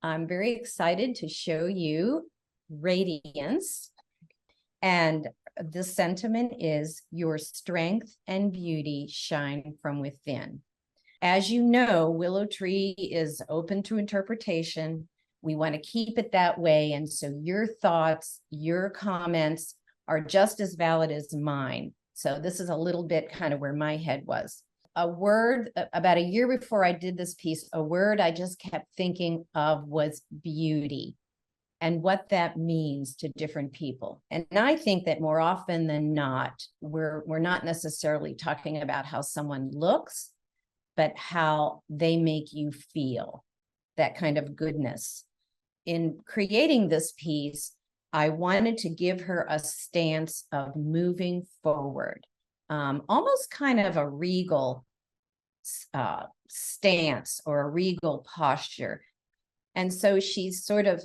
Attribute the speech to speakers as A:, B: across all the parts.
A: I'm very excited to show you Radiance. And the sentiment is, your strength and beauty shine from within. As you know, Willow Tree is open to interpretation. We want to keep it that way. And so your thoughts, your comments are just as valid as mine. So this is a little bit kind of where my head was. A word, about a year before I did this piece, a word I just kept thinking of was beauty, and what that means to different people. And I think that more often than not, we're not necessarily talking about how someone looks, but how they make you feel, that kind of goodness. In creating this piece, I wanted to give her a stance of moving forward, almost kind of a regal stance or a regal posture. And so she's sort of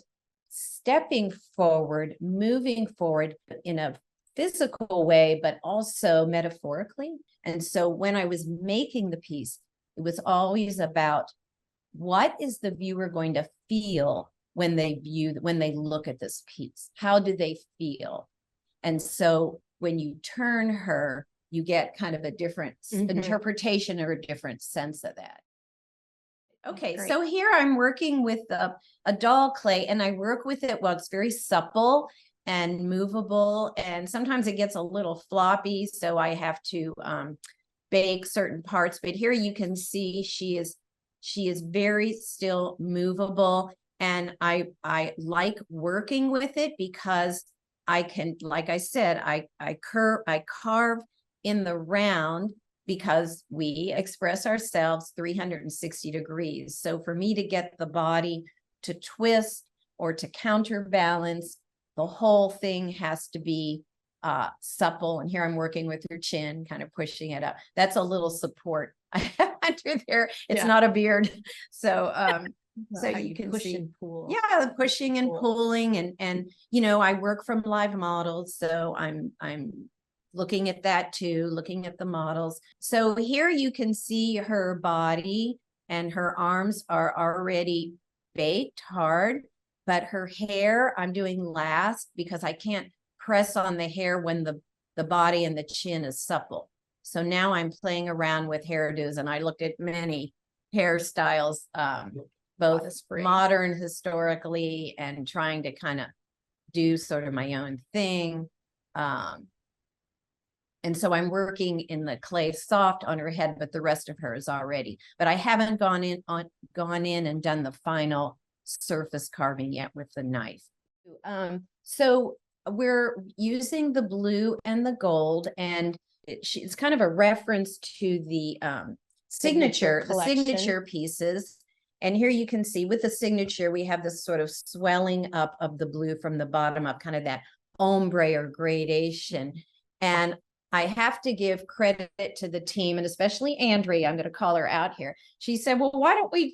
A: stepping forward, moving forward in a physical way, but also metaphorically. And so when I was making the piece, it was always about, what is the viewer going to feel when they look at this piece? How do they feel? And so when you turn her, you get kind of a different interpretation or a different sense of that. Okay, so here I'm working with a doll clay, and I work with it while it's very supple and movable, and sometimes it gets a little floppy, so I have to bake certain parts. But here you can see she is very still movable, and I like working with it because I can, like I said, I carve in the round, because we express ourselves 360 degrees. So for me to get the body to twist or to counterbalance, the whole thing has to be supple. And here I'm working with her chin, kind of pushing it up. That's a little support I have under there. It's not a beard. So so you can push and pull. Yeah, the pushing and pulling, and you know, I work from live models, so I'm looking at that too, looking at the models. So here you can see her body, and her arms are already baked hard, but her hair I'm doing last because I can't press on the hair when the body and the chin is supple. So now I'm playing around with hairdos, and I looked at many hairstyles, both modern historically, and trying to kind of do sort of my own thing. And so I'm working in the clay soft on her head, but the rest of her is already. But I haven't gone in and done the final surface carving yet with the knife. So we're using the blue and the gold, and it's kind of a reference to the signature pieces. And here you can see with the signature, we have this sort of swelling up of the blue from the bottom up, kind of that ombre or gradation. And I have to give credit to the team, and especially Andrea. I'm going to call her out here. She said, well, why don't we,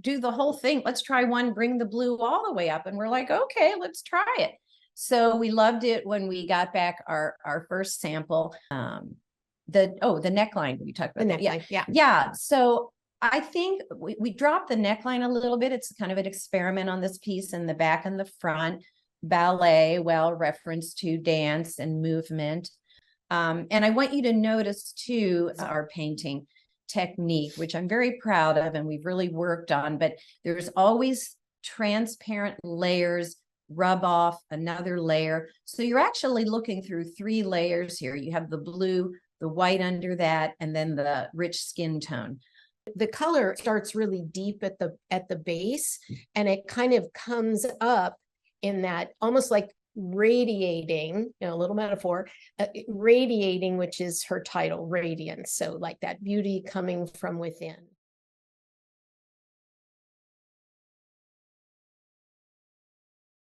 A: do the whole thing? Let's try one, bring the blue all the way up. And we're like, okay, let's try it. So we loved it when we got back our first sample. The neckline, we talked about the neckline. Yeah. So I think we dropped the neckline a little bit. It's kind of an experiment on this piece, in the back and the front. Ballet, well, reference to dance and movement. And I want you to notice too, our painting technique, which I'm very proud of, and we've really worked on, but there's always transparent layers, rub off another layer. So you're actually looking through 3 layers here. You have the blue, the white under that, and then the rich skin tone.
B: The color starts really deep at the base, and it kind of comes up in that almost like radiating, a little metaphor, radiating, which is her title, Radiance. So like that beauty coming from within.